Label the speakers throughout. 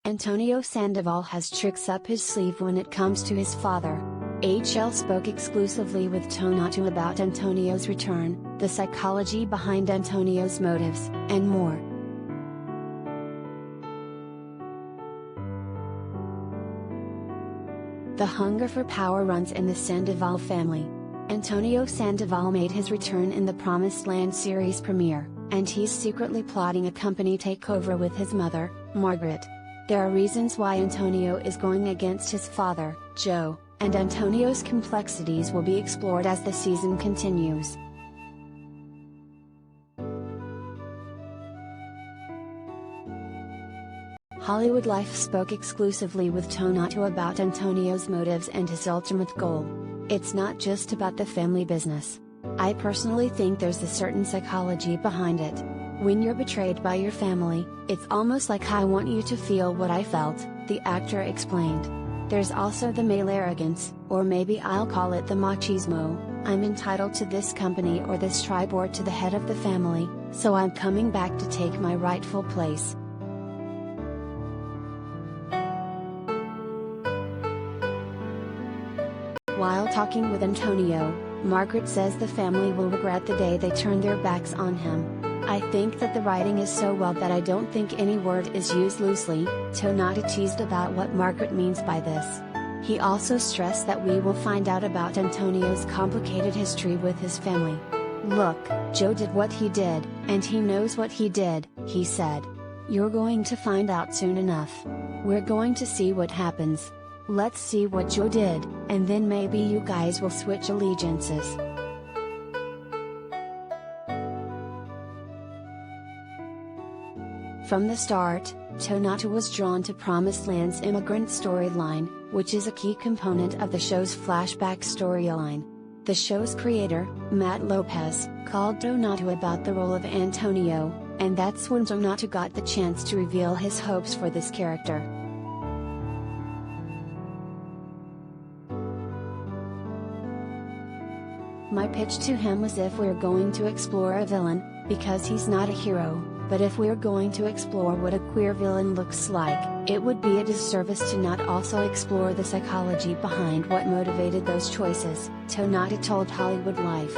Speaker 1: Antonio Sandoval has tricks up his sleeve when it comes to his father. HL spoke exclusively with Tonatiuh about Antonio's return, the psychology behind Antonio's motives, and more. The hunger for power runs in the Sandoval family. Antonio Sandoval made his return in the Promised Land series premiere, and he's secretly plotting a company takeover with his mother, Margaret. There are reasons why Antonio is going against his father, Joe, and Antonio's complexities will be explored as the season continues. Hollywood Life spoke exclusively with Tonatiuh about Antonio's motives and his ultimate goal. It's not just about the family business. I personally think there's a certain psychology behind it. When you're betrayed by your family, it's almost like I want you to feel what I felt, the actor explained. There's also the male arrogance, or maybe I'll call it the machismo. I'm entitled to this company or this tribe or to the head of the family, so I'm coming back to take my rightful place. While talking with Antonio, Margaret says the family will regret the day they turn their backs on him. I think that the writing is so well that I don't think any word is used loosely. Tonatiuh teased about what Margaret means by this. He also stressed that we will find out about Antonio's complicated history with his family. "Look, Joe did what he did, and he knows what he did," he said. "You're going to find out soon enough. We're going to see what happens. Let's see what Joe did, and then maybe you guys will switch allegiances." From the start, Tonatiuh was drawn to Promised Land's immigrant storyline, which is a key component of the show's flashback storyline. The show's creator, Matt Lopez, called Tonatiuh about the role of Antonio, and that's when Tonatiuh got the chance to reveal his hopes for this character. "My pitch to him was if we're going to explore a villain, because he's not a hero, but if we're going to explore what a queer villain looks like, it would be a disservice to not also explore the psychology behind what motivated those choices," Tonatiuh told Hollywood Life.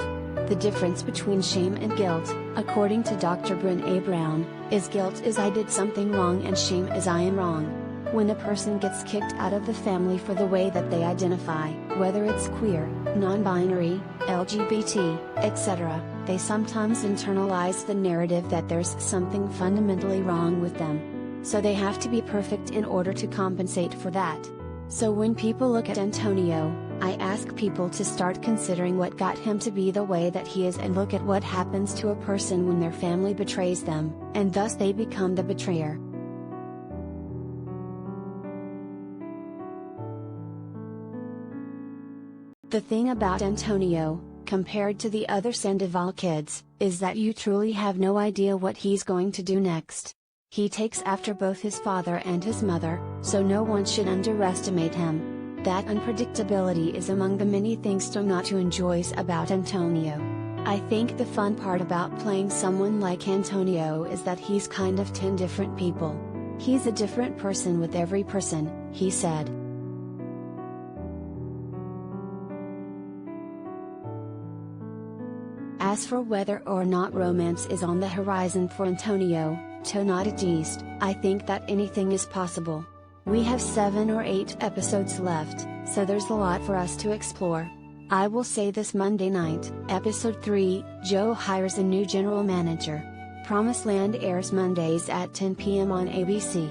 Speaker 1: "The difference between shame and guilt, according to Dr. Brené Brown, is guilt is I did something wrong and shame is I am wrong. When a person gets kicked out of the family for the way that they identify, whether it's queer, non-binary, LGBT, etc., they sometimes internalize the narrative that there's something fundamentally wrong with them. So they have to be perfect in order to compensate for that. So when people look at Antonio, I ask people to start considering what got him to be the way that he is and look at what happens to a person when their family betrays them, and thus they become the betrayer." The thing about Antonio, compared to the other Sandoval kids, is that you truly have no idea what he's going to do next. He takes after both his father and his mother, so no one should underestimate him. That unpredictability is among the many things Tonatiuh enjoys about Antonio. I think the fun part about playing someone like Antonio is that he's kind of 10 different people. He's a different person with every person, he said. As for whether or not romance is on the horizon for Antonio, Tonatiuh teased, "I think that anything is possible. We have 7 or 8 episodes left, so there's a lot for us to explore. I will say this Monday night, episode 3, Joe hires a new general manager. Promised Land airs Mondays at 10 p.m. on ABC.